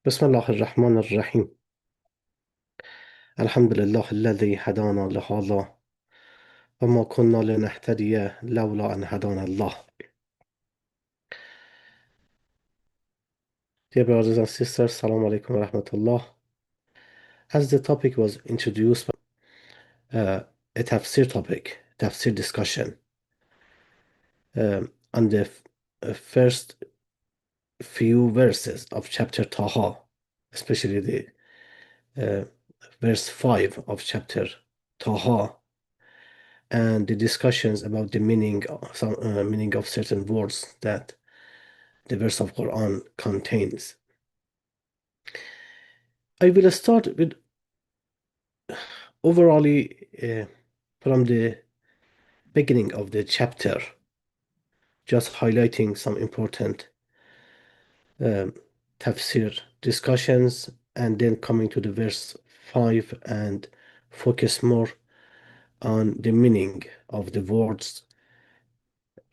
بسم الله الرحمن الرحيم. الحمد لله الذي هدانا لهذا وما كنا لنهتدي لولا أن هدانا الله. Dear brothers and sisters, Assalamu alaikum wa rahmatullah. As the topic was introduced, a tafsir topic, tafsir discussion, on the first few verses of chapter Taha, especially the verse 5 of chapter Taha, and the discussions about the meaning of certain words that the verse of Quran contains. I will start with overally from the beginning of the chapter, just highlighting some important um, tafsir discussions, and then coming to the verse 5 and focus more on the meaning of the words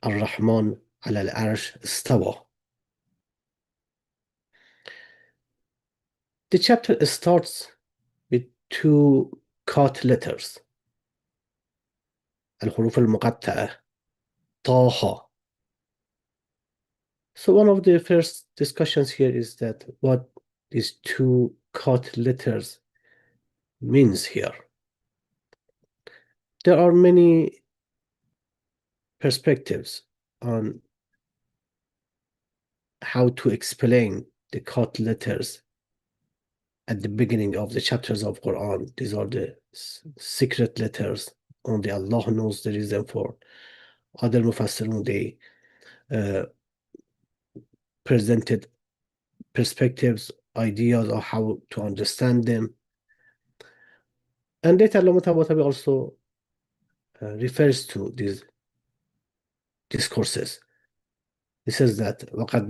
Ar-Raḥmān al-ʿArsh istawā. The chapter starts with two cut letters, الحروف المقطعة طه. So one of the first discussions here is that what these two cut letters means here. There are many perspectives on how to explain the cut letters at the beginning of the chapters of Quran. These are the secret letters. Only Allah knows the reason for. Other Mufassirun, they presented perspectives, ideas of how to understand them. And later Allah Ta'ala also refers to these discourses. He says that وقد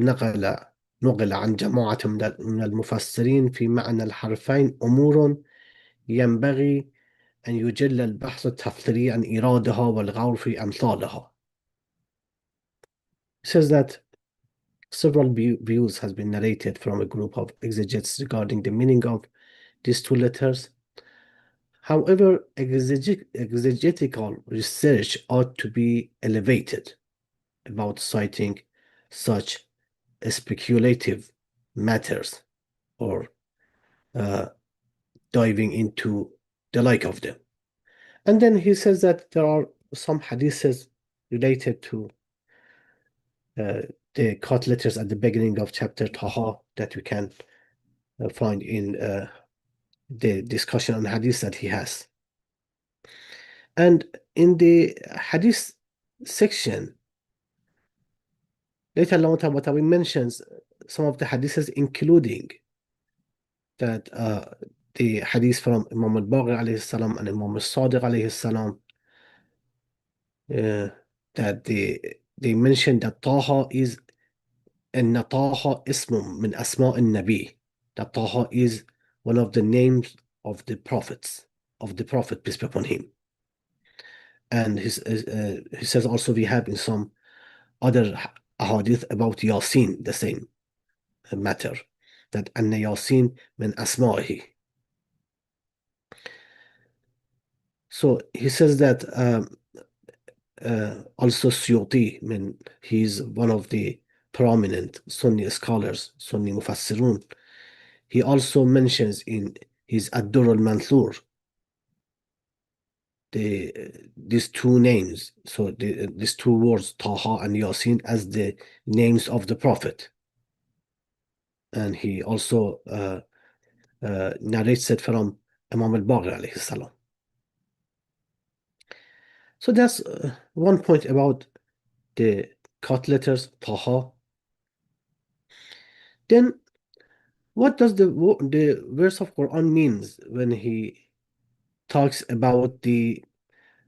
نقل عن جماعة من المفسرين في معنى الحرفين أمور ينبغي أن يجل البحث التفسيري عن إيرادها والغور في أمثالها. He says that several views has been narrated from a group of exegetes regarding the meaning of these two letters. However, exegetical research ought to be elevated about citing such speculative matters or diving into the like of them. And then he says that there are some hadiths related to the cut letters at the beginning of chapter Taha that we can find in the discussion on hadith that he has. And in the hadith section, later Allah Ta'ala mentions some of the hadiths, including that the hadith from Imam al-Baqir alayhi salam and Imam al-Sadiq alayhi salam, that they mentioned that Taha is إن طه اسم من أسماء النبي, that Taha is one of the names of the prophets, of the prophet, peace be upon him. And he says also we have in some other ahadith about Yasin, the same matter, that أن Yasin من أسمائه. So he says that also Suyuti, he's one of the prominent Sunni scholars, Sunni Mufassirun. He also mentions in his Ad-Durr al-Manthur these two names, so these two words, Taha and Yasin, as the names of the Prophet. And he also narrates it from Imam al-Baqir alayhi salam. So that's one point about the cut letters, Taha. Then what does the verse of Quran means when he talks about the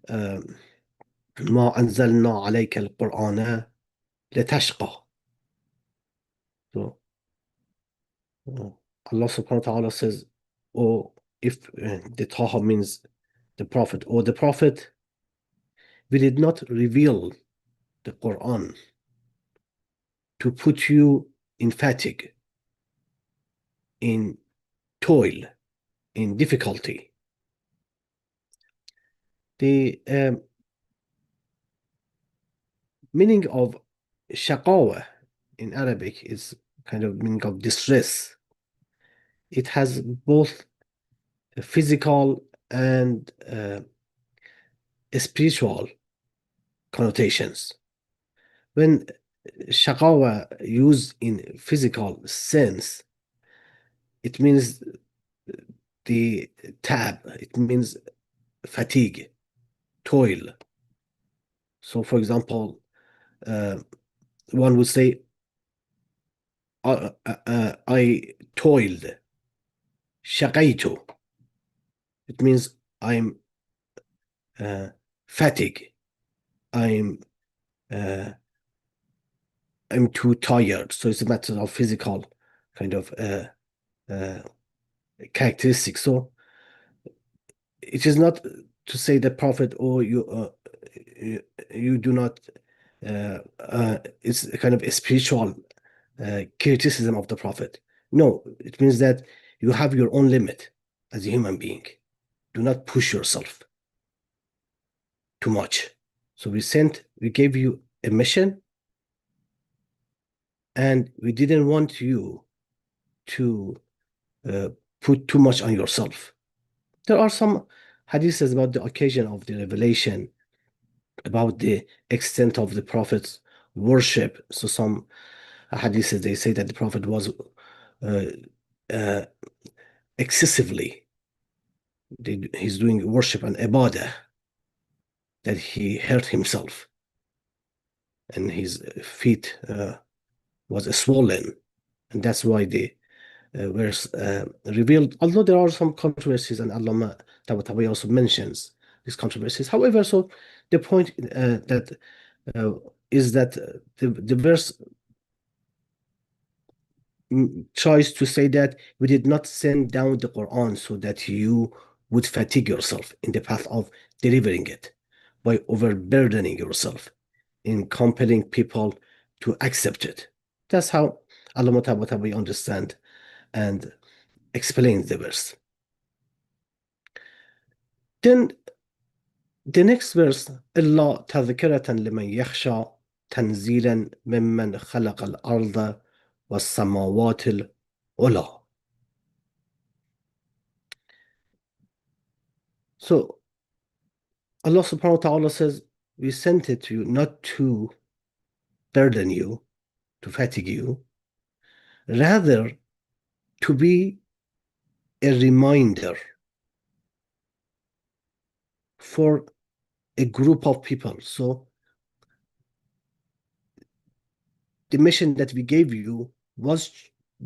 ما أنزلنا عليك القرآن لتشقى. So Allah subhanahu wa ta'ala says, oh, if the Taha means the Prophet, or the Prophet, we did not reveal the Quran to put you in fatigue. in toil, in difficulty. The meaning of shaqawa in Arabic is kind of meaning of distress. It has both physical and spiritual connotations. When shaqawa used in physical sense, it means the tab, it means fatigue, toil. So, for example, one would say, I toiled. شقيت. It means I'm fatigued. I'm too tired. So it's a matter of physical kind of characteristics. So it is not to say the Prophet, or you do not. It's a kind of a spiritual criticism of the Prophet. No, it means that you have your own limit as a human being. Do not push yourself too much. So we gave you a mission, and we didn't want you to put too much on yourself. There are some hadiths about the occasion of the revelation, about the extent of the Prophet's worship. So some hadiths, they say that the Prophet was excessively, he's doing worship and ibadah, that he hurt himself and his feet was swollen, and that's why the verse revealed, although there are some controversies, and Allama Tabatabai also mentions these controversies. However, so the point that is that the verse tries to say that we did not send down the Quran so that you would fatigue yourself in the path of delivering it by overburdening yourself in compelling people to accept it. That's how Allama Tabatabai understand and explains the verse. Then the next verse, إِلَّا تَذْكِرَةً لِمَنْ يَخْشَى تَنْزِيلًا مِمَّنْ خَلَقَ الْأَرْضَ وَالسَّمَاوَاتِ الْعُلَى. So Allah subhanahu wa ta'ala says, we sent it to you not to burden you, to fatigue you, rather to be a reminder for a group of people. So the mission that we gave you was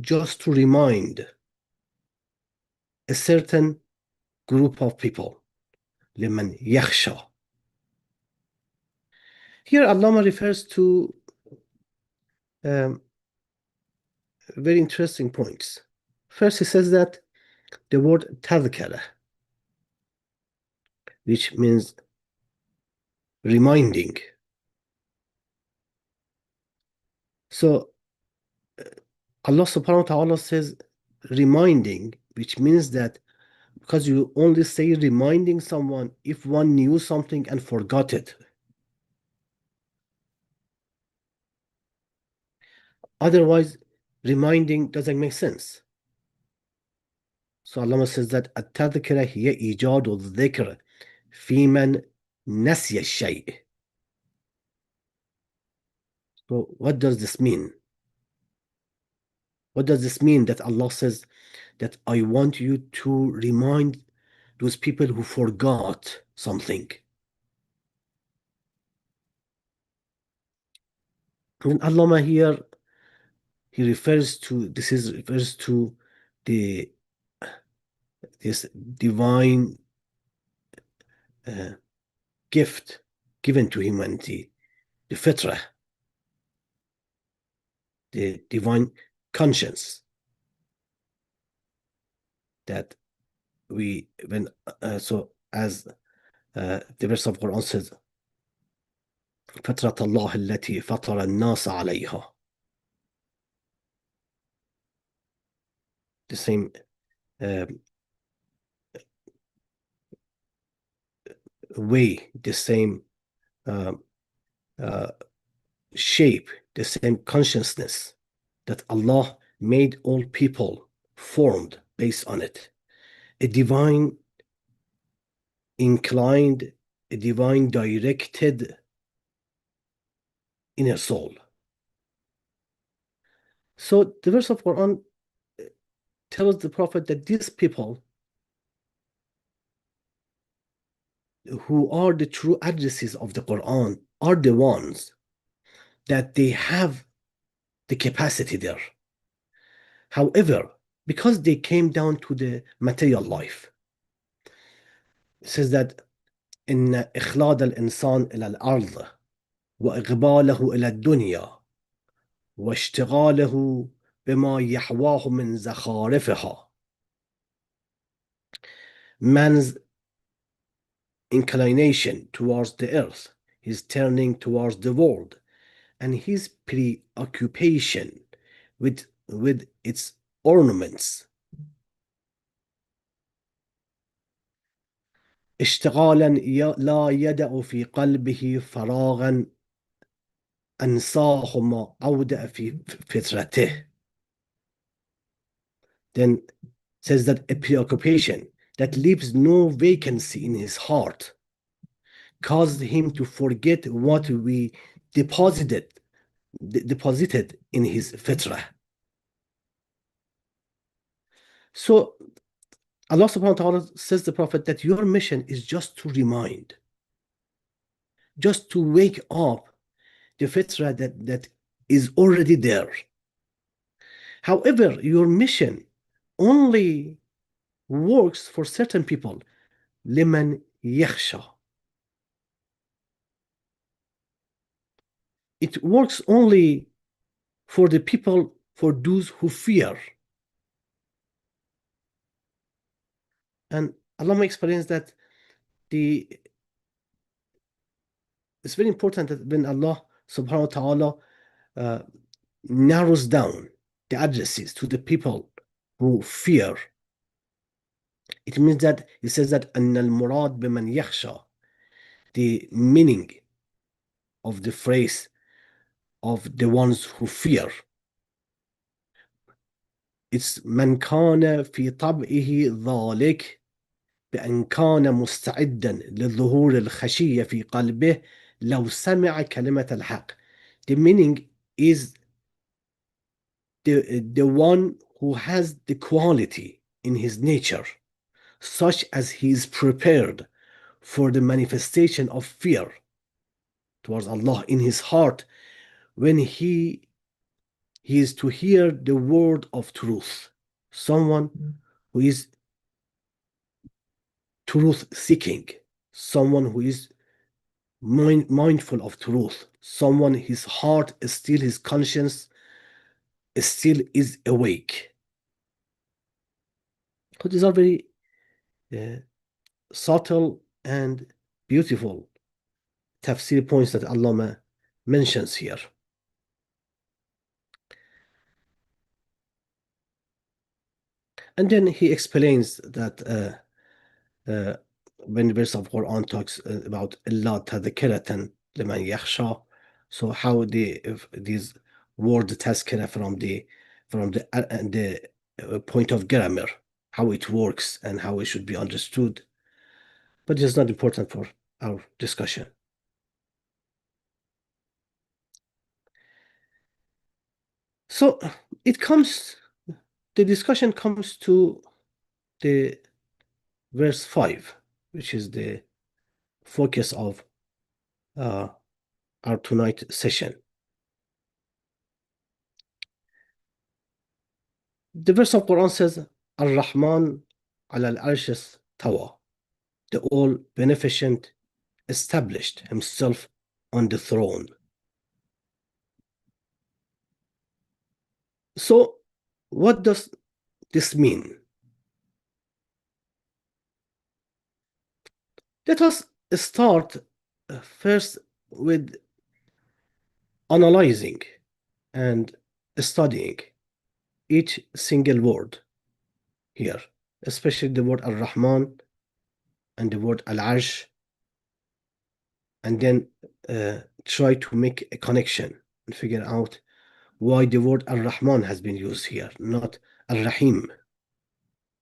just to remind a certain group of people. لمن يخشى. Here Allama refers to very interesting points. First, he says that the word tadhkara, which means reminding. So Allah subhanahu wa ta'ala says reminding, which means that because you only say reminding someone if one knew something and forgot it. Otherwise, reminding doesn't make sense. So Allah says that التذكرة هي إيجاد الذكر في من نسي الشيء. So what does this mean? What does this mean that Allah says that I want you to remind those people who forgot something? And Allah here, he refers to this divine gift given to humanity, the fitrah, the divine conscience, that we, when so as the verse of Quran says, فطرة الله التي فطر الناس عليها. the same way, the same shape, the same consciousness that Allah made all people formed based on it. A divine inclined, a divine directed inner soul. So the verse of Quran tells the Prophet that these people who are the true addresses of the Quran are the ones that they have the capacity there. However, because they came down to the material life, it says that إن إخلاد الإنسان إلى الأرض وإقباله إلى الدنيا واشتغاله بما يحواه من زخارفها. Man's inclination towards the earth, his turning towards the world, and his preoccupation with its ornaments. اشتغالا لا يدع في قلبه فراغا أنساه ما أودع في فطرته. Then says that a preoccupation that leaves no vacancy in his heart caused him to forget what we deposited in his fitrah. So Allah subhanahu wa ta'ala says to the Prophet that your mission is just to remind, just to wake up the fitrah that is already there. However, your mission only works for certain people. لمن يخشى. It works only for the people, for those who fear. And Allah explains that it's very important that when Allah subhanahu wa ta'ala narrows down the addresses to the people who fear, it means that it says that أن المراد بمن يخشى, the meaning of the phrase of the ones who fear, it's من كان في طبعه ذلك بأن كان مستعدا للظهور الخشية في قلبه لو سمع كلمة الحق. The meaning is the one who has the quality in his nature such as he is prepared for the manifestation of fear towards Allah in his heart when he is to hear the word of truth. Someone who is truth seeking, someone who is mindful of truth, someone his heart is still, his conscience still is awake. So these are very subtle and beautiful tafsir points that Allah mentions here. And then he explains that when the verse of Quran talks about إِلَّا تَذْكِرَةً لِمَنْ يَخْشَى, so how these word tazkira from the point of grammar, how it works and how it should be understood, but it's not important for our discussion. So the discussion comes to the verse 5, which is the focus of our tonight session. The verse of Quran says, Ar-Raḥmān al-ʿArsh istawā, the all beneficent established himself on the throne. So what does this mean? Let us start first with analyzing and studying each single word here, especially the word al-Raḥmān and the word al-Arsh, and then try to make a connection and figure out why the word al-Raḥmān has been used here, not al-Rahim,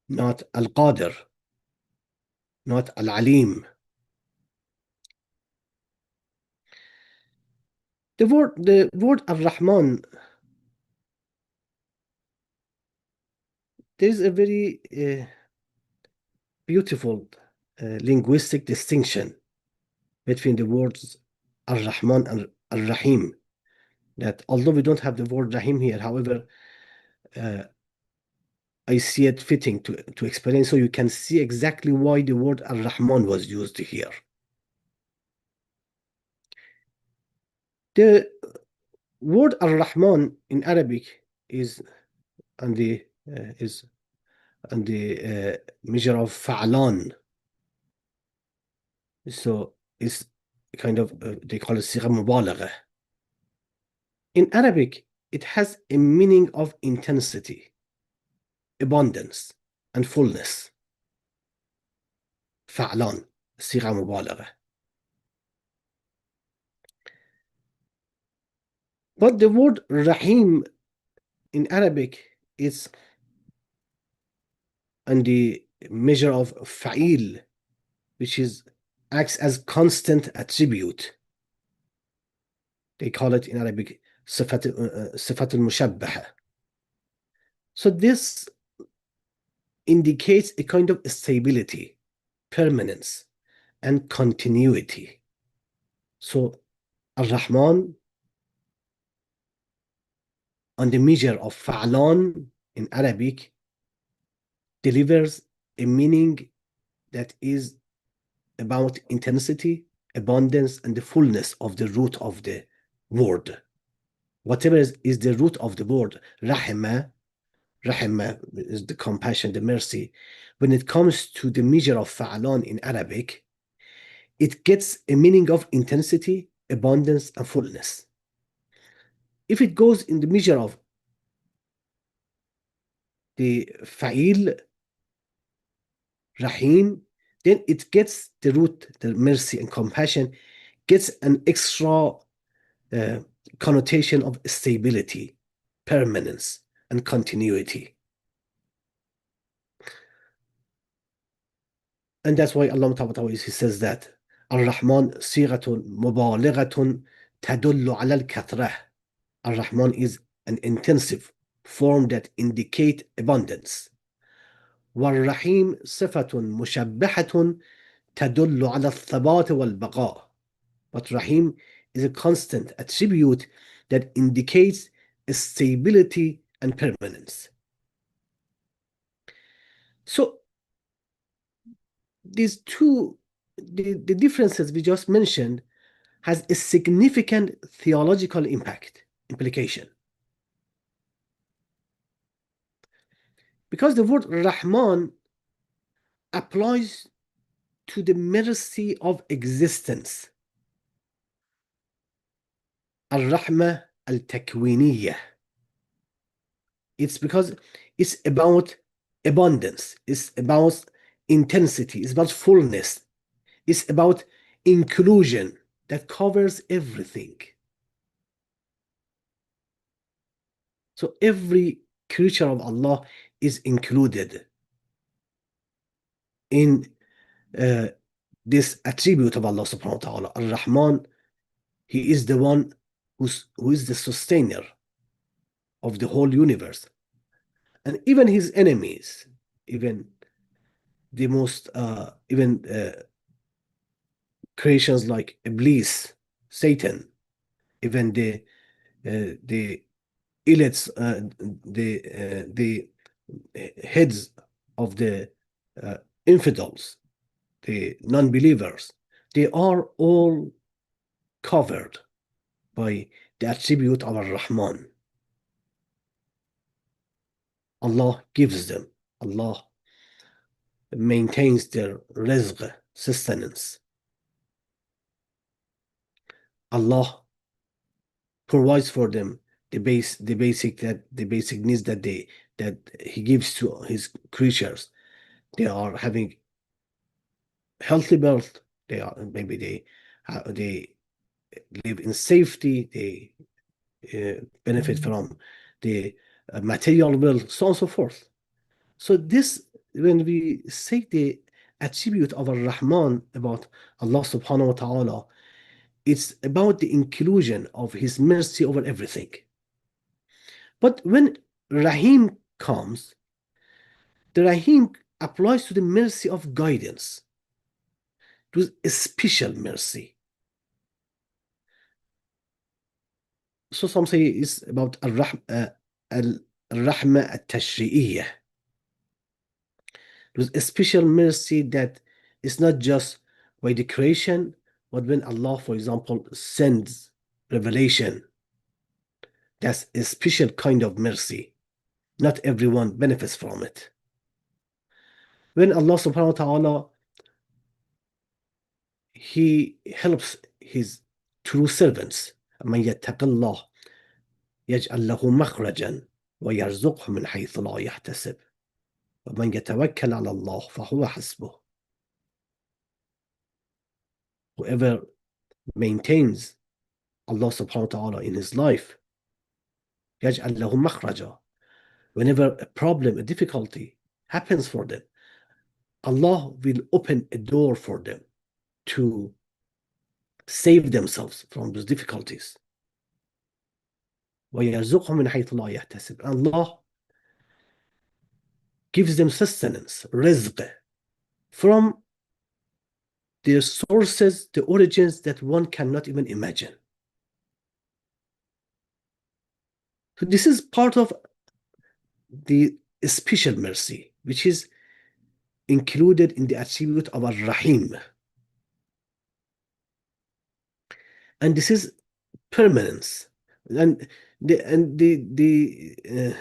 not al-Qadir, not al-Alim. The word al-Raḥmān, there is a very beautiful linguistic distinction between the words al-Raḥmān and al-Rahim. That although we don't have the word Rahim here, however, I see it fitting to explain so you can see exactly why the word al-Raḥmān was used here. The word al-Raḥmān in Arabic is on the measure of fa'lan. So it's kind of they call it صيغة مبالغة. In Arabic, it has a meaning of intensity, abundance, and fullness. فعلان صيغة مبالغة. But the word Rahim in Arabic is on the measure of fa'il, which acts as constant attribute. They call it in Arabic صفة المشبهة. So this indicates a kind of stability, permanence, and continuity. So al-Raḥmān on the measure of fa'lan in Arabic delivers a meaning that is about intensity, abundance, and the fullness of the root of the word. Whatever is the root of the word, rahma is the compassion, the mercy. When it comes to the measure of fa'lan in Arabic, it gets a meaning of intensity, abundance, and fullness. If it goes in the measure of the fa'il, rahim, then it gets the root, the mercy and compassion, gets an extra connotation of stability, permanence, and continuity. And that's why Allah Ta'ala, he says that Ar-Raḥmān صيغة مبالغة تدل على الكثرة. Ar-Raḥmān is an intensive form that indicate abundance. والرحيم صفة مشبهة تدل على الثبات والبقاء. But Rahim is a constant attribute that indicates stability and permanence. So these two, the differences we just mentioned has a significant theological implication. Because the word Raḥmān applies to the mercy of existence. Al-Raḥmā al-Takwīniyya. It's because it's about abundance, it's about intensity, it's about fullness, it's about inclusion that covers everything. So every creature of Allah is included in this attribute of Allah subhanahu wa ta'ala. Ar-Raḥmān, he is the one who is the sustainer of the whole universe. And even his enemies, even the most, creations like Iblis, Satan, even the elites, the heads of the infidels, the non-believers, they are all covered by the attribute of Ar-Raḥmān. Allah gives them, Allah maintains their rizq, sustenance. Allah provides for them the basic needs that that He gives to His creatures. They are having healthy birth. They live in safety. They benefit from the material wealth, so on and so forth. So this, when we say the attribute of Ar-Raḥmān about Allah subhanahu wa ta'ala, it's about the inclusion of His mercy over everything. But when Rahim comes, the Rahim applies to the mercy of guidance, to a special mercy. So some say it's about al-Raḥmā al-Tashri'iyyah. There's a special mercy that is not just by the creation, but when Allah, for example, sends revelation, that's a special kind of mercy. Not everyone benefits from it. When Allah subhanahu wa ta'ala, He helps His true servants. من يتق الله يجعل له مخرجا ويرزقه من حيث لا يحتسب ومن يتوكل على الله فهو حسبه. Whoever maintains Allah subhanahu wa ta'ala in his life, يجعل له مخرجا, whenever a problem, a difficulty happens for them, Allah will open a door for them to save themselves from those difficulties. ويرزقهم من حيث لا يحتسب. Allah gives them sustenance, rizq, from the sources, the origins that one cannot even imagine. So this is part of the special mercy, which is included in the attribute of Ar-Rahim. And this is permanence. And the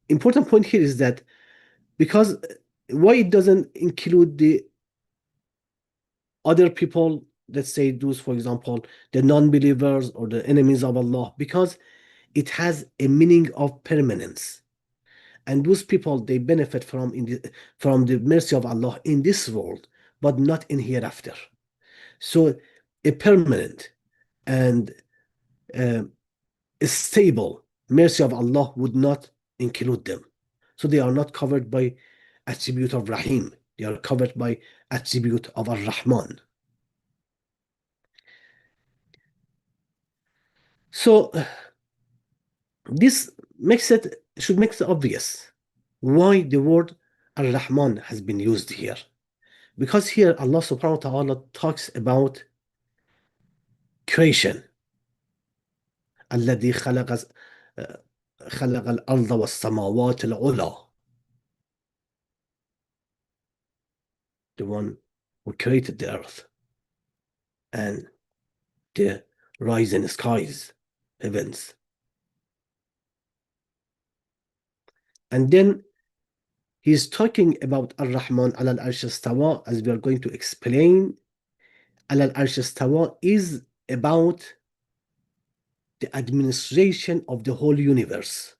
important point here is that, because why it doesn't include the other people, let's say those, for example, the non-believers or the enemies of Allah, because it has a meaning of permanence. And those people, they benefit from the mercy of Allah in this world, but not in hereafter. So a permanent and a stable mercy of Allah would not include them. So they are not covered by attribute of Rahim. They are covered by attribute of Ar-Raḥmān. So this should make it obvious why the word Ar-Raḥmān has been used here. Because here Allah subhanahu wa ta'ala talks about creation. الذي خلق الأرض والسماوات العلى. The one who created the earth and the rising skies, heavens. And then he's talking about Ar-Raḥmān al-Arsh istawā, as we are going to explain. Al-Arsh istawā is about the administration of the whole universe,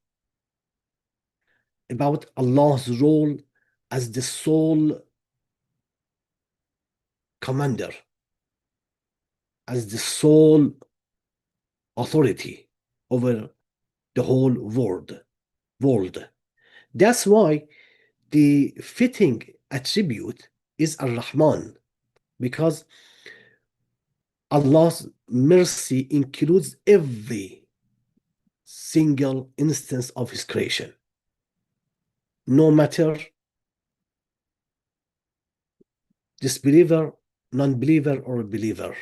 about Allah's role as the sole commander, as the sole authority over the whole world. That's why the fitting attribute is Ar-Raḥmān, because Allah's mercy includes every single instance of His creation, no matter disbeliever, non-believer, or believer,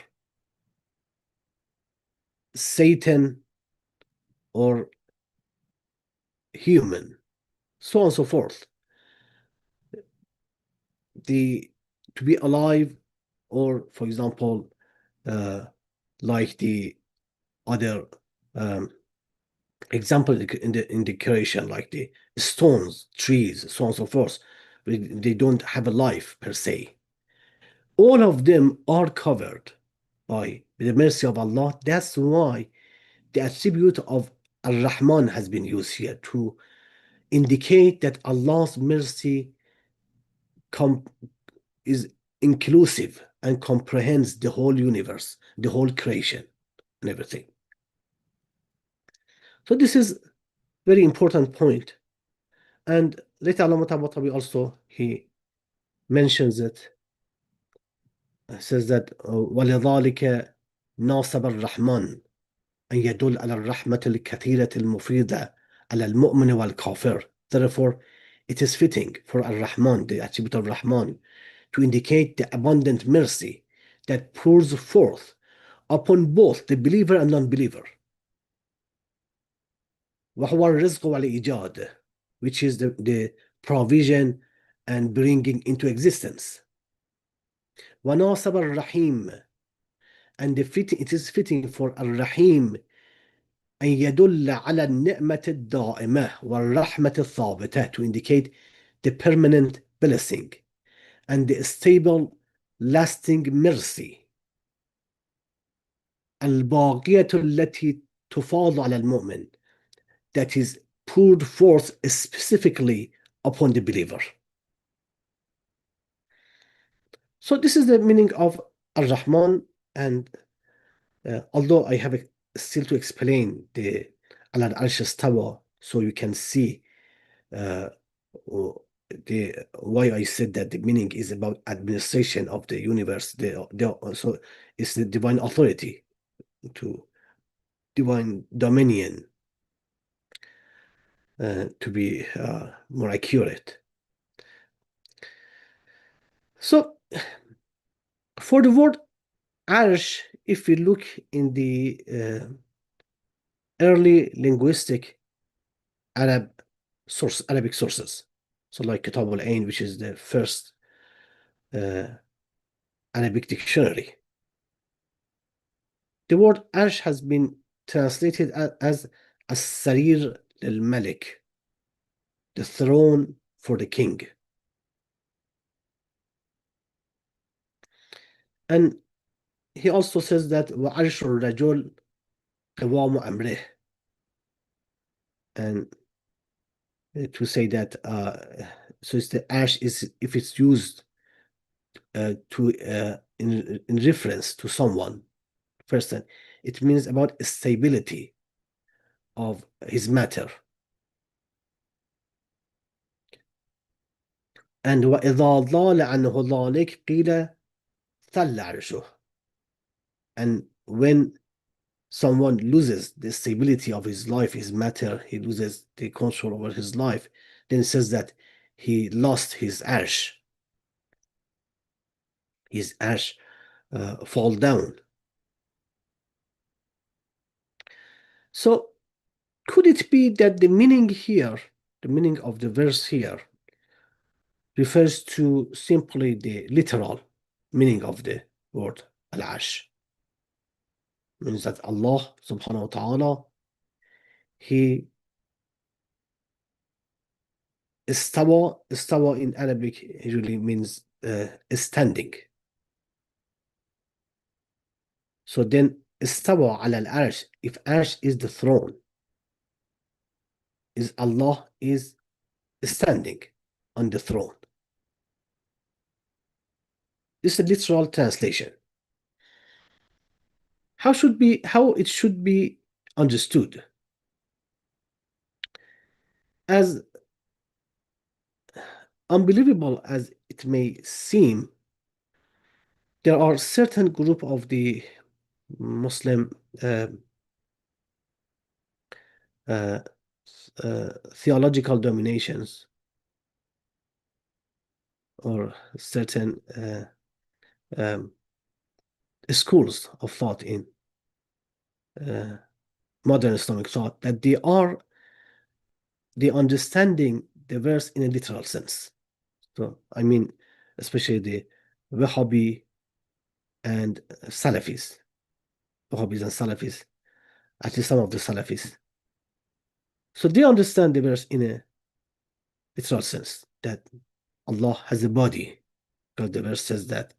Satan or human, so on and so forth. To be alive, or for example, like the other example in the creation, like the stones, trees, so on and so forth, they don't have a life per se. All of them are covered by the mercy of Allah. That's why the attribute of Ar-Raḥmān has been used here, to indicate that Allah's mercy is inclusive and comprehends the whole universe, the whole creation, and everything. So this is very important point. And later Allama Tabatabi also, he mentions it, says that وَلِذَلِكَ نَاصَبَ الرَّحْمَنِ أن يدل على الرحمة الكثيرة المفيدة على المؤمن والكافر. Therefore, it is fitting for Ar-Raḥmān, the attribute of Rahman, to indicate the abundant mercy that pours forth upon both the believer and non-believer. وهو الرزق والإيجاد, which is the provision and bringing into existence. وناصب الرحيم, and it is fitting for Ar-Rahim أن يدل على النعمة الدائمة والرحمة الثابتة, to indicate the permanent blessing and the stable lasting mercy الباقية التي تفاض على المؤمن, that is poured forth specifically upon the believer. So this is the meaning of Ar-Raḥmān, and although I have still to explain the al-Arsh istawā, so you can see why I said that the meaning is about administration of the universe. So it's the divine authority, to divine dominion, to be more accurate. So for the word Arsh, if we look in the early linguistic Arabic sources, so like Kitab al-Ain, which is the first Arabic dictionary, the word Arsh has been translated as as-Sarir lil-Malik, the throne for the king. And he also says that وَعَرْشُ الرَّجُلِ قِوَامُ أَمْرِهِ, and to say that so it's the Arsh is, if it's used in reference to someone person, it means about stability of his matter. And وَإِذَا ضَالَ عَنْهُ ذَلِكَ قِيلَ ثَلَّ عَرْشُهُ, and when someone loses the stability of his life, his matter, he loses the control over his life, then it says that he lost his Arsh. His Arsh fall down. So could it be that the meaning here, the meaning of the verse here, refers to simply the literal meaning of the word al-Arsh? Means that Allah subhanahu wa ta'ala, he istawā in Arabic usually means standing. So then istawā ala al-Arsh, if Arsh is the throne, is Allah is standing on the throne. This is a literal translation. How it should be understood? As unbelievable as it may seem, there are certain group of the Muslim theological dominations, or certain schools of thought in modern Islamic thought, that they are understanding the verse in a literal sense. So I mean, especially the Wahhabi and Salafis, Wahhabis and Salafis, at least some of the Salafis. So they understand the verse in a literal sense, that Allah has a body, because the verse says that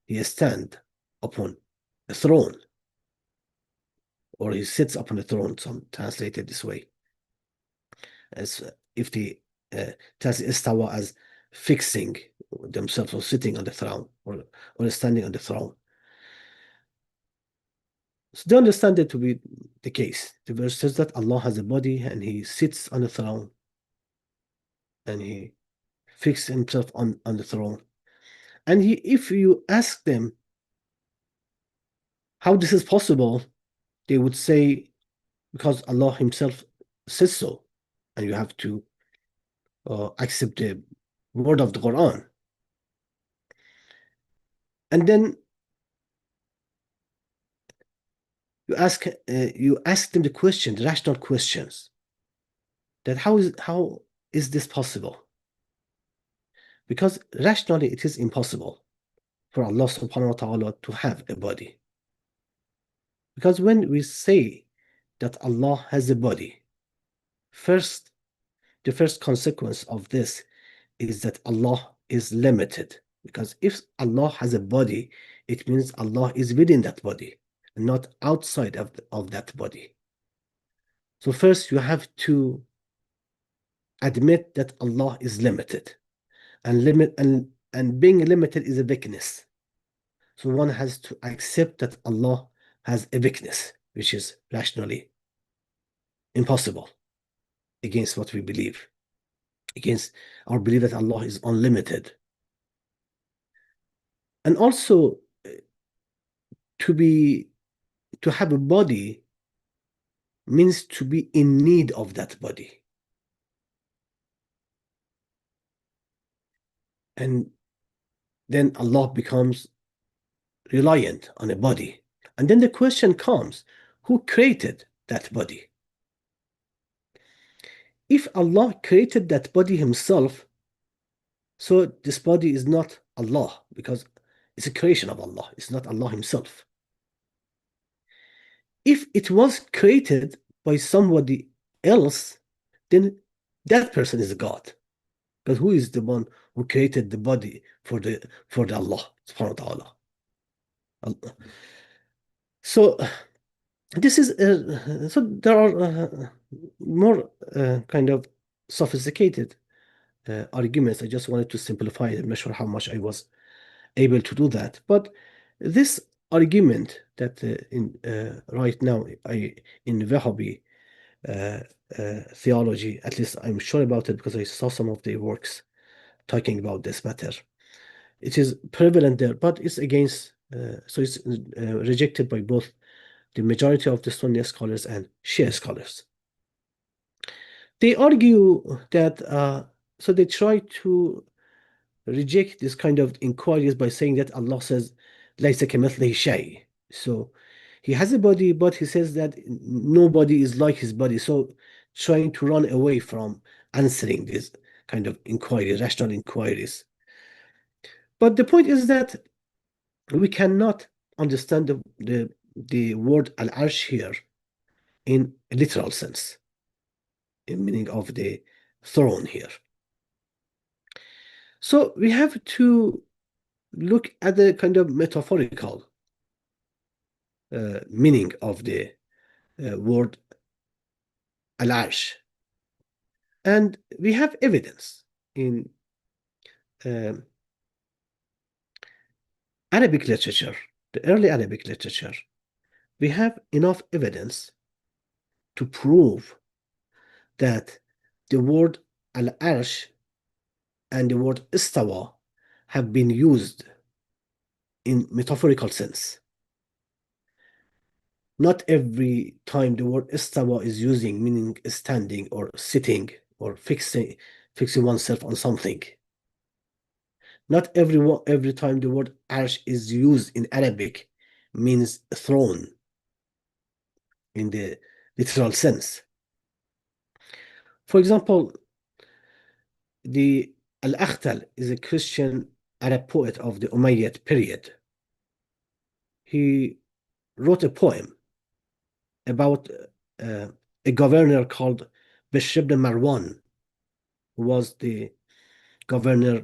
he stands upon a throne, or he sits upon a throne, some translated this way. As if they test istawā as fixing themselves or sitting on the throne or standing on the throne. So they understand it to be the case. The verse says that Allah has a body and He sits on the throne and He fixes Himself on the throne. And if you ask them how this is possible, they would say, because Allah Himself says so, and you have to accept the word of the Quran. And then you ask them the question, the rational questions, that how is this possible? Because rationally it is impossible for Allah subhanahu wa ta'ala to have a body. Because when we say that Allah has a body, the first consequence of this is that Allah is limited. Because if Allah has a body, it means Allah is within that body, and not outside of that body. So first you have to admit that Allah is limited, and being limited is a weakness. So one has to accept that Allah has a weakness, which is rationally impossible against what we believe, against our belief that Allah is unlimited. And also, to have a body means to be in need of that body. And then Allah becomes reliant on a body. And then the question comes, who created that body? If Allah created that body Himself, so this body is not Allah, because it's a creation of Allah. It's not Allah Himself. If it was created by somebody else, then that person is a God. Because who is the one who created the body for the Allah subhanahu wa ta'ala? So this is so there are more kind of sophisticated arguments. I just wanted to simplify it. I'm not sure how much I was able to do that, but this argument that right now in Wahhabi theology, at least I'm sure about it because I saw some of their works talking about this matter. It is prevalent there, but it's against, so it's rejected by both the majority of the Sunni scholars and Shia scholars. They argue that, so they try to reject this kind of inquiries by saying that Allah says, لَيْسَ كَمِثْلِهِ شَيْءٍ. So He has a body, but He says that nobody is like His body. So trying to run away from answering this kind of inquiries, rational inquiries. But the point is that we cannot understand the word al-Arsh here in a literal sense, in meaning of the throne here. So we have to look at the kind of metaphorical meaning of the word al-Arsh. And we have evidence in Arabic literature, the early Arabic literature. We have enough evidence to prove that the word al-Arsh and the word istawā have been used in metaphorical sense. Not every time the word istawā is using, meaning standing or sitting or fixing oneself on something. Not every time the word Arsh is used in Arabic means throne in the literal sense. For example, the Al-Akhtal is a Christian Arab poet of the Umayyad period. He wrote a poem about a governor called Bishr ibn Marwan, who was the governor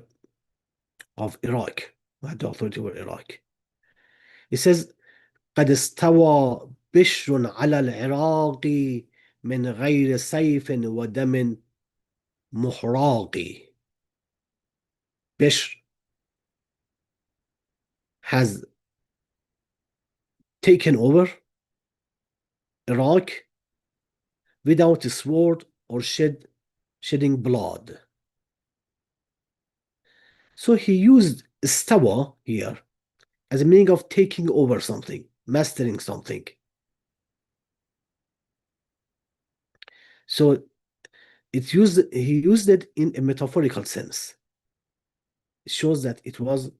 of Iraq, who had the authority over Iraq. He says, قد استوى بشر على العراق من غير سيف ودم محراقي. Bishr has taken over Iraq without a sword or shedding blood. So he used istawā here as a meaning of taking over something, mastering something. So he used it in a metaphorical sense. It shows that it was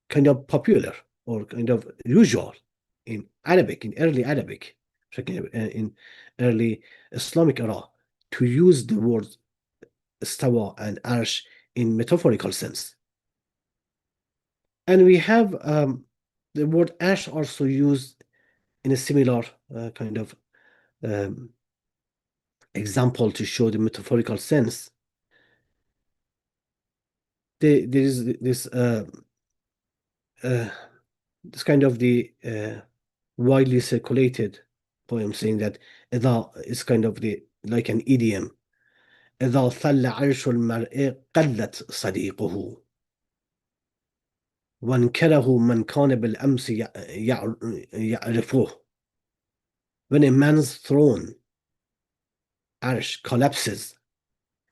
kind of popular or kind of usual in Arabic, in early Arabic, in early Islamic era, to use the words istawā and Arsh in metaphorical sense. And we have the word Arsh also used in a similar kind of example to show the metaphorical sense. There is this kind of the widely circulated poem saying that إذا is kind of like an idiom. إذا ثل عرش المرء قلت صديقه وانكره من كان بالأمس يعرفه. When a man's throne, Arsh, collapses,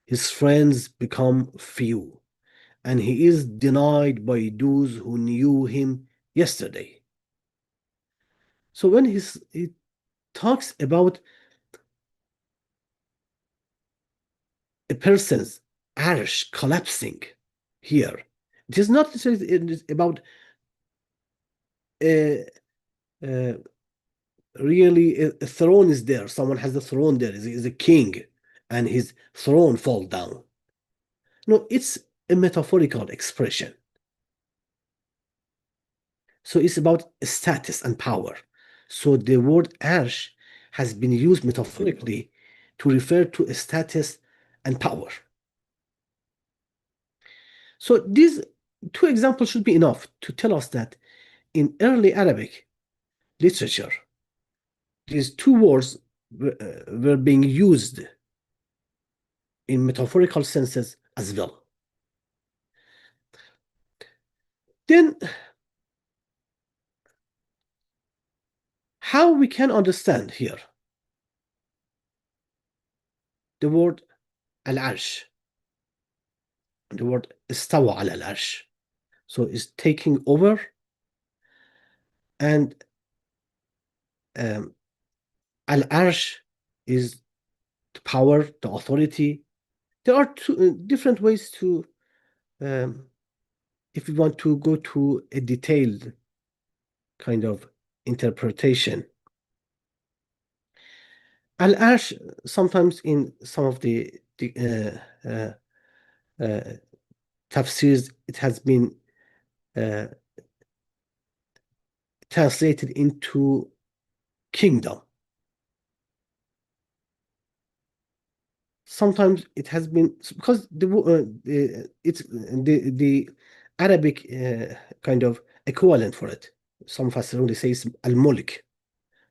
his friends become few, and he is denied by those who knew him yesterday. So when he talks about a person's Arsh collapsing here, it is not necessarily about really a throne is there. Someone has a throne there, is a king, and his throne fall down. No, it's a metaphorical expression. So it's about status and power. So the word Arsh has been used metaphorically to refer to a status and power. So these two examples should be enough to tell us that in early Arabic literature, these two words were being used in metaphorical senses as well. Then, how we can understand here the word al-Arsh, the word istawā al-Arsh. So it's taking over, and al-Arsh is the power, the authority. There are two different ways to, if we want to go to a detailed kind of interpretation. Al-Arsh, sometimes in some of the tafsirs, it has been translated into kingdom. Sometimes it has been, because it's the Arabic kind of equivalent for it. Some Fasirun, they say al-Mulk.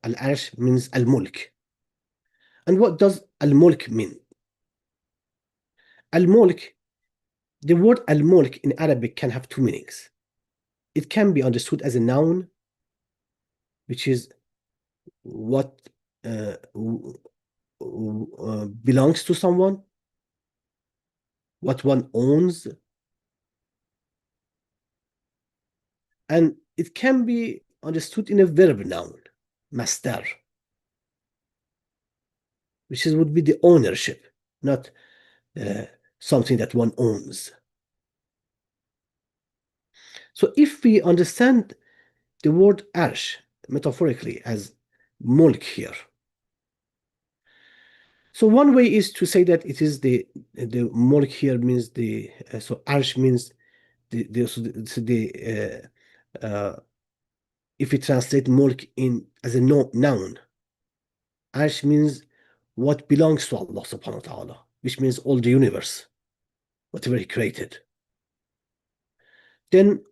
Al-Arsh means al-Mulk. And what does al-Mulk mean? Al-Mulk, the word al-Mulk in Arabic can have two meanings. It can be understood as a noun, which is what belongs to someone, what one owns, and it can be understood in a verb noun, masdar, which would be the ownership, not something that one owns. So if we understand the word Arsh metaphorically as mulk here, so one way is to say that it is the mulk here means the so Arsh means if we translate mulk in as a noun, Arsh means what belongs to Allah subhanahu wa ta'ala, which means all the universe, whatever he created. Then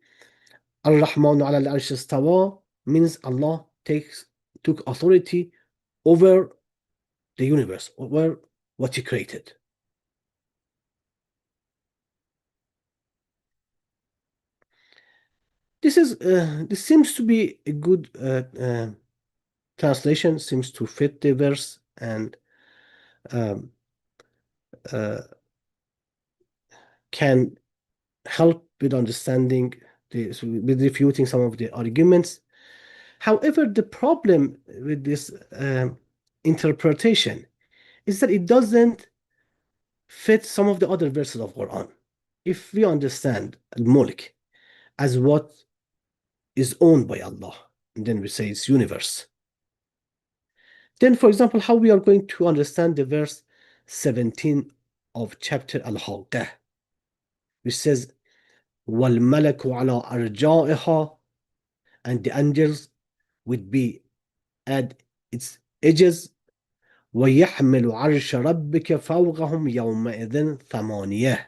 al-Raḥmān ala al-Arsh istawā means Allah took authority over the universe, over what He created. This seems to be a good translation, seems to fit the verse and um, can help with understanding with refuting some of the arguments. However, the problem with this interpretation is that it doesn't fit some of the other verses of Quran. If we understand al-Mulk as what is owned by Allah, and then we say it's universe, then, for example, how we are going to understand the verse 17 of chapter al-Haqqah, which says, وَالْمَلَكُ عَلَىٰ أَرْجَائِهَا, and the angels would be at its edges, وَيَحْمِلُ عَرْشَ رَبِّكَ فَوْقَهُمْ يَوْمَئِذٍ ثَمَانِيَةٌ,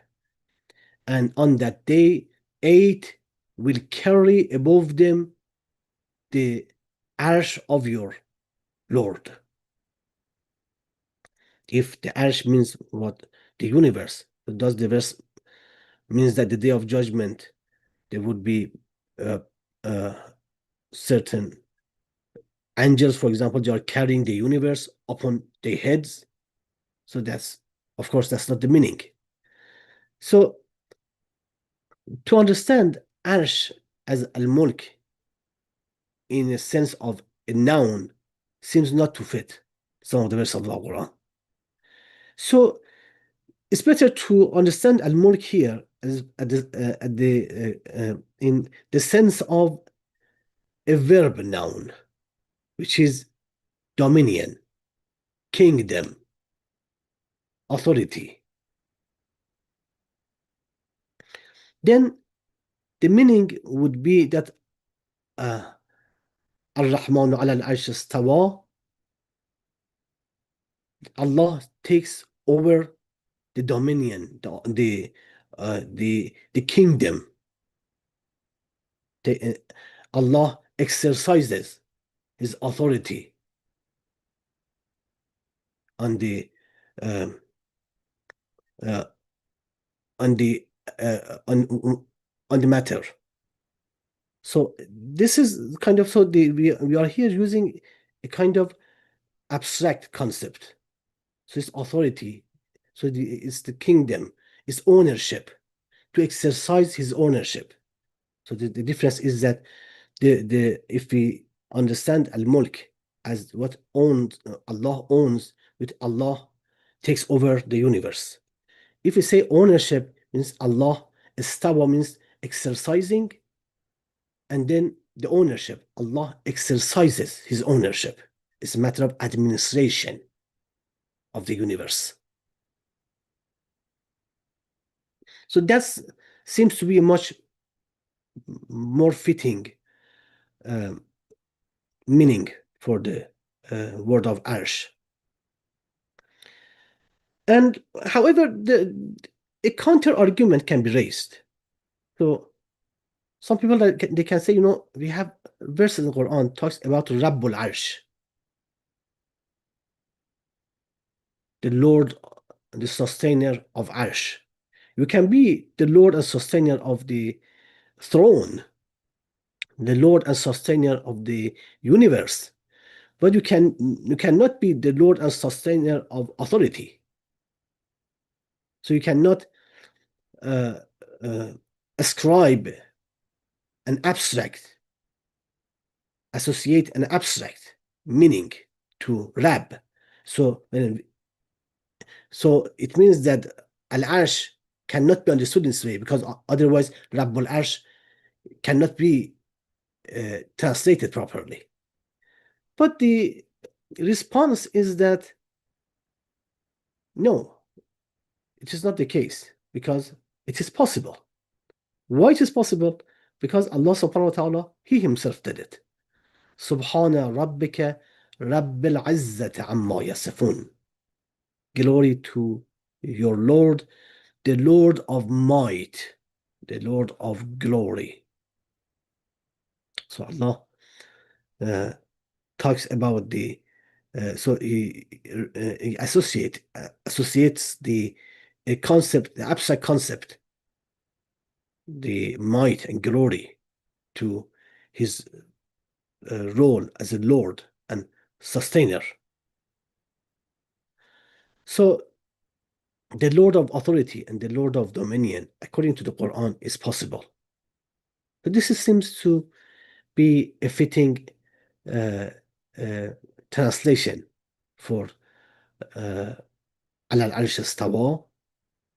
and on that day 8 will carry above them the Arsh of your Lord. If the Arsh means what? The universe, does the verse means that the day of judgment there would be certain angels, for example, they are carrying the universe upon their heads? So that's, of course, that's not the meaning. So to understand Arsh as al-Mulk in a sense of a noun seems not to fit some of the verses of the Quran. So it's better to understand al-Mulk here as in the sense of a verb noun, which is dominion, kingdom, authority. Then the meaning would be that Ar-Raḥmān al-ʿArsh istawā, Allah takes over the dominion, the kingdom. Allah exercises His authority on the matter. So this is kind of, so we are here using a kind of abstract concept. So it's authority. So it's the kingdom, it's ownership, to exercise His ownership. So the difference is that if we understand al-Mulk as what Allah owns, with Allah takes over the universe. If we say ownership, means Allah, istawā means exercising, and then the ownership, Allah exercises His ownership. It's a matter of administration of the universe. So that seems to be a much more fitting meaning for the word of Arsh. And however, a counter argument can be raised. So some people, they can say, we have verses in the Quran talks about Rabbul Arsh, the Lord, the sustainer of Arsh. You can be the Lord and sustainer of the throne, the Lord and sustainer of the universe, but you cannot be the Lord and sustainer of authority. So you cannot ascribe an abstract, associate an abstract meaning to Rab. So it means that al-Arsh cannot be understood in this way, because otherwise Rabbul Arsh cannot be translated properly. But the response is that no, it is not the case, because it is possible. Why it is possible? Because Allah subhanahu wa ta'ala, He Himself did it. Subhana rabbika rabbil izzati amma yasifun. Glory to your Lord, the Lord of might, the Lord of glory. So Allah talks about the So he associates the concept, the abstract concept, the might and glory, to his role as a Lord and sustainer. So the Lord of authority and the Lord of dominion, according to the Quran, is possible. But this seems to be a fitting translation for al-Arsh istawā,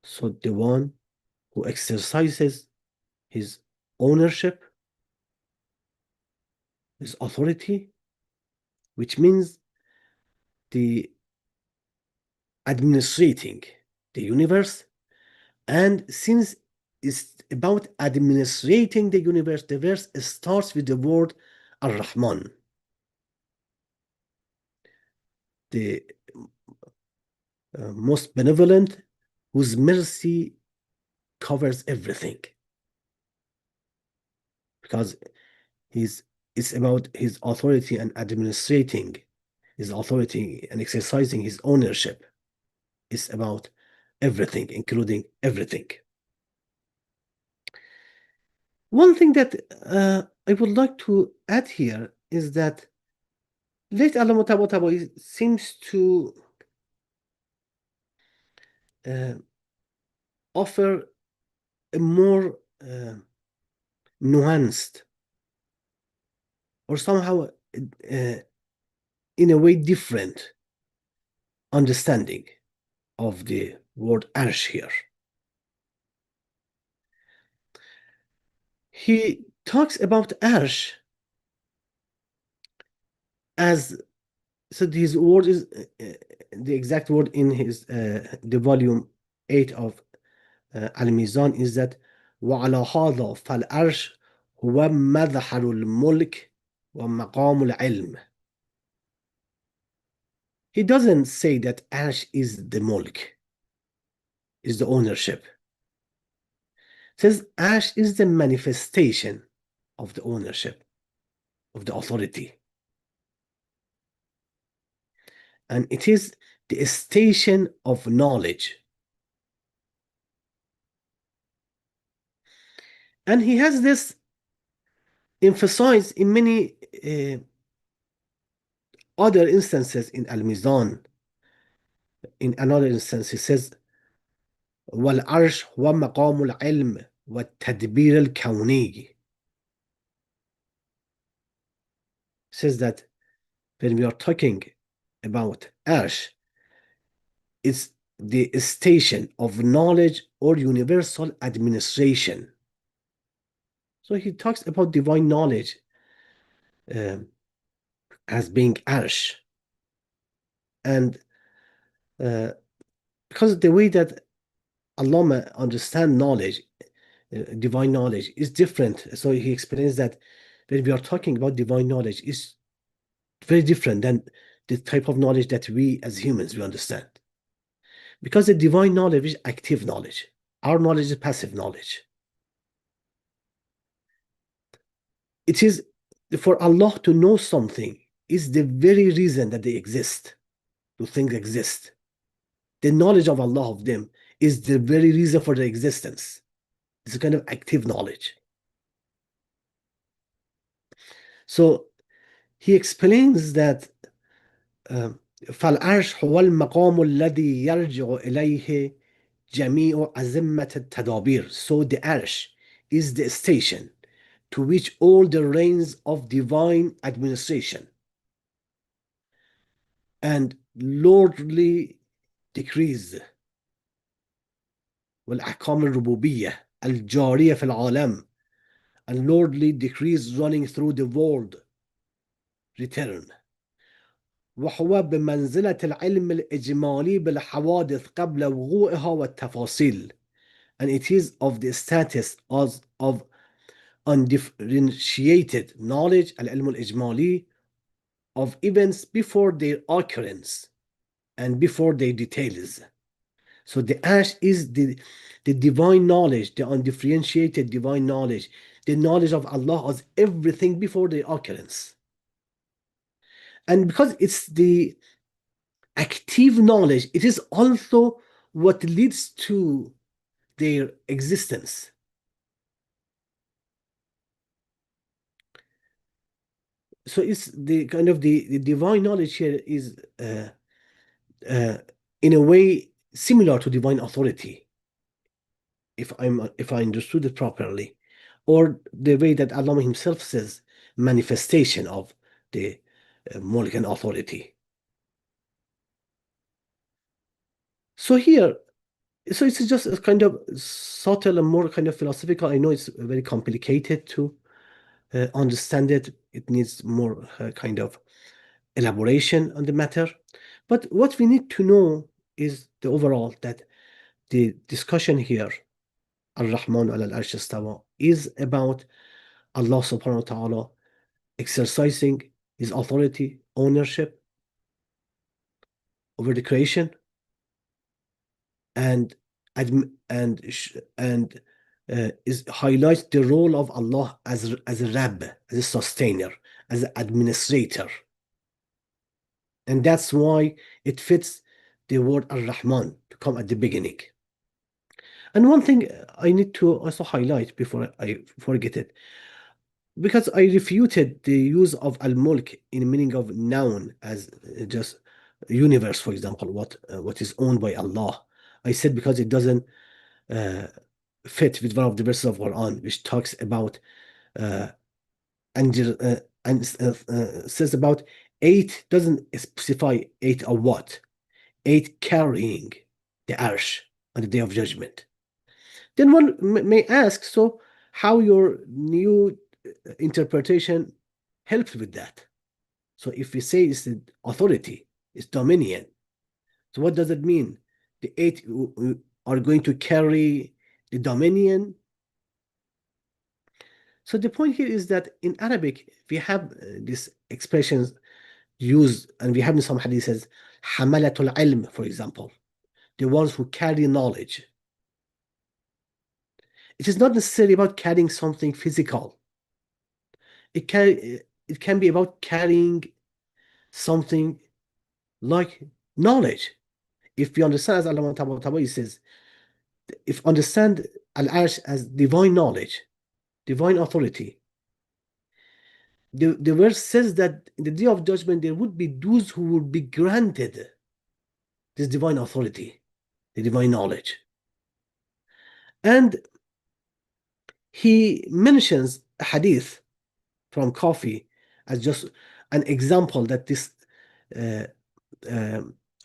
so the one who exercises his ownership, his authority, which means the administrating the universe. And since it's about administrating the universe, the verse starts with the word Ar-Raḥmān, the most benevolent, whose mercy covers everything, because it's about his authority and administrating his authority and exercising his ownership. It's about everything, including everything. One thing that I would like to add here is that late Allah seems to offer a more nuanced, or somehow in a way different understanding of the word Arsh here. He talks about Arsh as, so his word is the exact word in his the volume 8 of al-Mizan is that وعلى هذا فالعرش هو مظهر الملك ومقام العلم. He doesn't say that Arsh is the mulk, is the ownership. He says Arsh is the manifestation of the ownership, of the authority. And it is the station of knowledge. And he has this emphasized in many other instances in Al-Mizan. In another instance, he says, وَالْعَرْشْ وَمَقَامُ الْعِلْمِ وَالتَّدْبِيرِ الْكَوْنِيِّ. Says that when we are talking about Arsh, it's the station of knowledge or universal administration. So he talks about divine knowledge as being Arsh. And because the way that Allah understands knowledge, divine knowledge, is different. So he explains that when we are talking about divine knowledge, is very different than the type of knowledge that we as humans we understand. Because the divine knowledge is active knowledge. Our knowledge is passive knowledge. It is for Allah to know something is the very reason that they exist, to things exist. The knowledge of Allah of them is the very reason for their existence. It's a kind of active knowledge. So he explains that فالعرش هو المقام الذي يرجع إليه جميع أزمة التدابير. So the Arsh is the station to which all the reigns of divine administration and lordly decrees والأحكام الربوبية الجارية في العالم, and lordly decrees running through the world return. وهو بمنزلة العلم الإجمالي بالحوادث قبل وقوعها والتفاصيل, and it is of the status of undifferentiated knowledge, العلم الإجمالي, of events before their occurrence and before their details. So the Arsh is the divine knowledge, the undifferentiated divine knowledge, the knowledge of Allah as everything before their occurrence. And because it's the active knowledge, it is also what leads to their existence. So it's the kind of the divine knowledge here is in a way similar to divine authority, if I understood it properly, or the way that Allah himself says manifestation of the mulk and authority. So here, so it's just a kind of subtle and more kind of philosophical. I know it's very complicated to understand it. It needs more kind of elaboration on the matter. But what we need to know is the overall that the discussion here, Ar-Raḥmān al-ʿArsh istawā, is about Allah subhanahu wa ta'ala exercising his authority, ownership over the creation, and is highlights the role of Allah as a Rabb, as a sustainer, as an administrator. And that's why it fits the word Ar-Raḥmān to come at the beginning. And one thing I need to also highlight before I forget it, because I refuted the use of al-mulk in meaning of noun as just universe, for example, what is owned by Allah. I said because it doesn't fit with one of the verses of Quran which talks about and says about 8, doesn't specify 8 of what, 8 carrying the Arsh on the Day of Judgment. Then one may ask, so how your new interpretation helps with that? So if we say it's the authority, it's dominion, so what does it mean? The 8 are going to carry the dominion. So the point here is that in Arabic, we have these expressions used, and we have in some hadiths, hamalatul ilm, for example, the ones who carry knowledge. It is not necessarily about carrying something physical. It can be about carrying something like knowledge. If we understand, as Allah Ta'ala says, if understand al-Arsh as divine knowledge, divine authority, the verse says that in the Day of Judgment there would be those who would be granted this divine authority, the divine knowledge. And he mentions a hadith from Coffee as just an example that this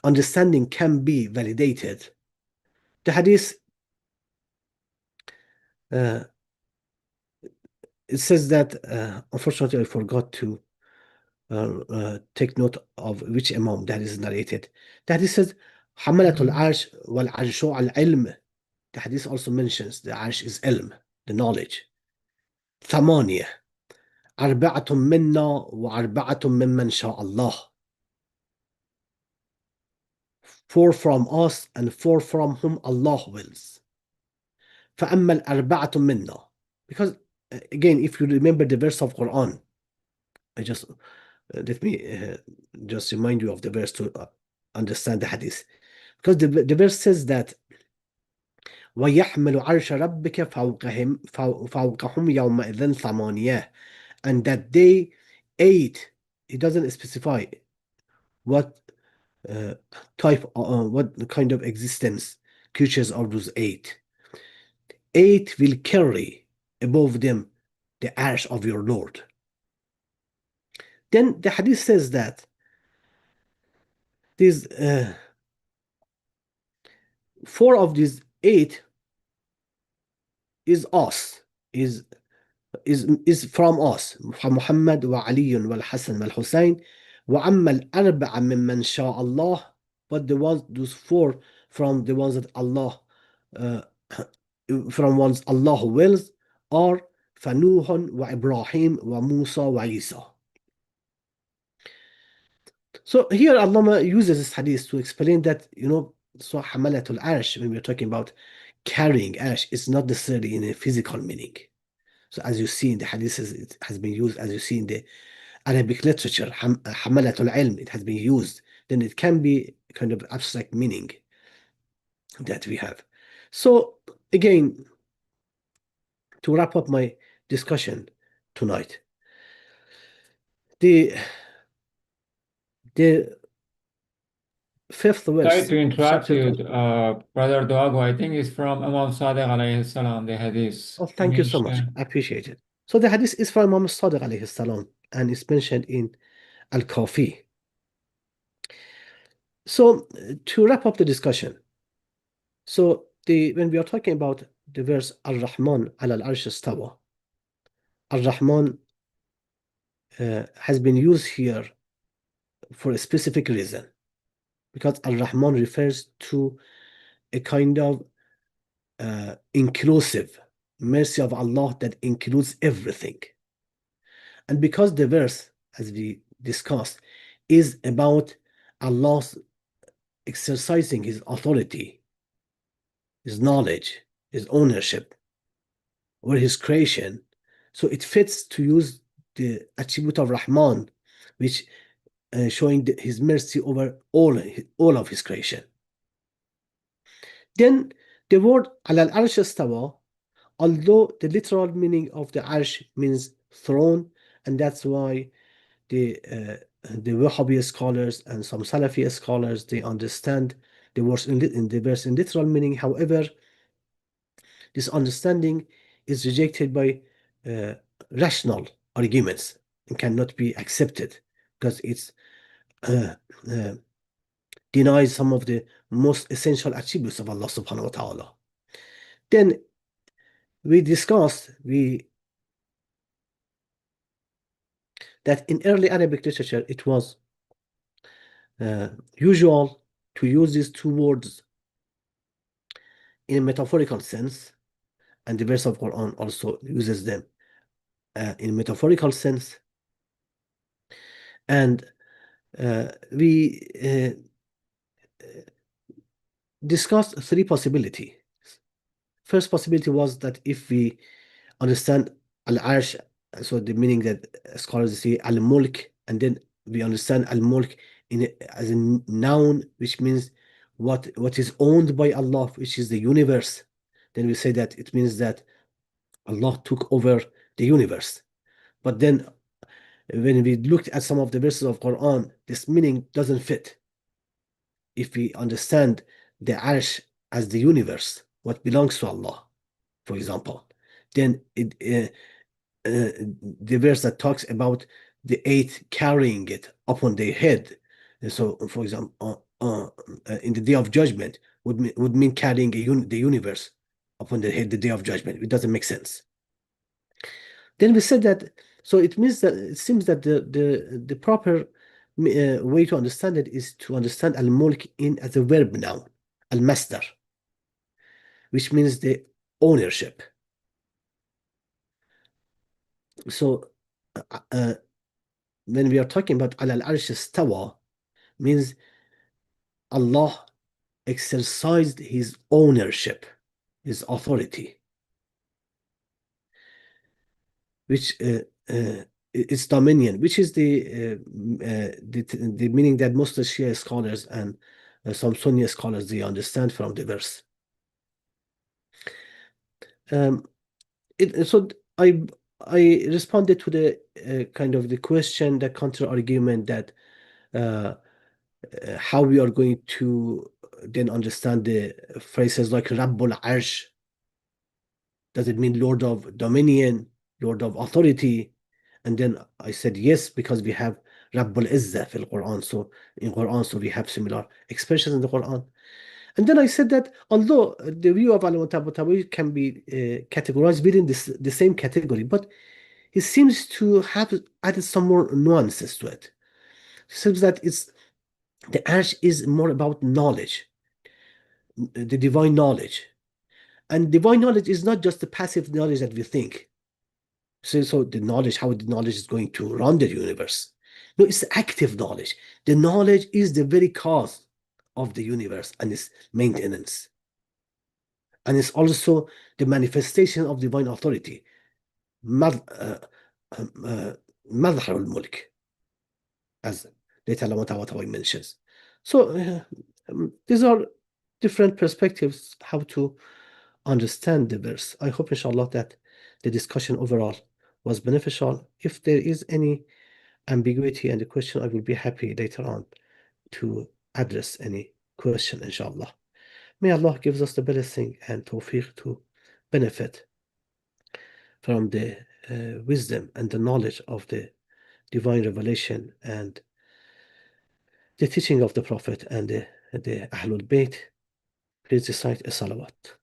understanding can be validated. The hadith, it says that, unfortunately I forgot to take note of which imam that is narrated. The hadith says, حملة العرش والعرش على العلم. The hadith also mentions the Arsh is ilm, the knowledge. ثمانية أربعة منا وأربعة ممن شاء الله. 4 from us and 4 from whom Allah wills. فأما الأربعة منا. Because again, if you remember the verse of Quran, let me just remind you of the verse to understand the hadith. Because the verse says that وَيَحْمَلُ عَرْشَ رَبِّكَ فَوْقَهُمْ يَوْمَئِذٍ ثَمَانِيَةٌ. And that day 8, it doesn't specify what type, what kind of existence creatures are those 8. 8 will carry above them the Arsh of your Lord. Then the hadith says that these 4 of these 8 is us, is from us, Muhammad wa Ali wal Hasan wal Hussein. وَأَمَّا الْأَرْبَعَ مِمَّنْ شَاءَ اللَّهُ. But the ones, those 4 from the ones that Allah, from ones Allah wills, are فَنُوحٌ وَإِبْرَاهِيم وَمُوسَى وَعِيسَى. So here Allah uses this hadith to explain that, so hamalatul arsh, when we're talking about carrying arsh, it's not necessarily in a physical meaning. So as you see in the hadiths, it has been used, as you see in the Arabic literature, حملة العلم, it has been used, then it can be kind of abstract meaning that we have. So again, to wrap up my discussion tonight, the fifth verse. Sorry to interrupt chapter you, Brother Doagoo. I think it's from Imam Sadiq alayhi salam, the hadith. Oh, thank you so much. I appreciate it. So the hadith is from Imam Sadiq alayhi salam, and it's mentioned in al-Kafi. So to wrap up the discussion, so when we are talking about the verse Ar-Raḥmān al-ʿArsh istawā, Ar-Raḥmān has been used here for a specific reason, because Ar-Raḥmān refers to a kind of inclusive mercy of Allah that includes everything. And because the verse, as we discussed, is about Allah's exercising His authority, His knowledge, His ownership over His creation, so it fits to use the attribute of Rahman, which showing His mercy over all of His creation. Then the word al-Arsh istawā, although the literal meaning of the Arsh means throne, and that's why the Wahhabi scholars and some Salafi scholars, they understand the verse in literal meaning. However, this understanding is rejected by rational arguments and cannot be accepted, because it's denies some of the most essential attributes of Allah subhanahu wa ta'ala. Then we discussed that in early Arabic literature it was usual to use these two words in a metaphorical sense, and the verse of Quran also uses them in a metaphorical sense. And we discussed three possibilities. First possibility was that if we understand al-Arsh, so the meaning that scholars say al-Mulk, and then we understand al-Mulk as a noun, which means what is owned by Allah, which is the universe, then we say that it means that Allah took over the universe. But then when we looked at some of the verses of Quran, this meaning doesn't fit. If we understand the Arsh as the universe, what belongs to Allah, for example, then the verse that talks about the eight carrying it upon their head, and so for example in the day of judgment would mean carrying the universe upon the head the day of judgment. It doesn't make sense. Then we said that, so it means that it seems that the proper way to understand it is to understand al-Mulk as a verb noun, al-Masdar, which means the ownership. So when we are talking about al-Arsh istawā, means Allah exercised His ownership, His authority, which is dominion, which is the meaning that most of the Shia scholars and some Sunni scholars, they understand from the verse. So I responded to the kind of the question, the counter argument that how we are going to then understand the phrases like Rabbul Arsh. Does it mean Lord of Dominion, Lord of Authority? And then I said yes, because we have Rabbul Izzah fil Quran. So in Quran, so we have similar expressions in the Quran. And then I said that although the view of al-Mutabatawi can be categorized within the same category, but he seems to have added some more nuances to it. It seems that the Arsh is more about knowledge, the divine knowledge. And divine knowledge is not just the passive knowledge that we think. So the knowledge, how the knowledge is going to run the universe. No, it's active knowledge. The knowledge is the very cause of the universe and its maintenance. And it's also the manifestation of divine authority. مظهر الملك. as later Allah Ta'ala mentions. So these are different perspectives how to understand the verse. I hope inshallah that the discussion overall was beneficial. If there is any ambiguity and the question, I will be happy later on to address any question inshallah. May Allah gives us the blessing and tawfiq to benefit from the wisdom and the knowledge of the divine revelation and the teaching of the Prophet and the Ahlul Bayt. Please recite a salawat.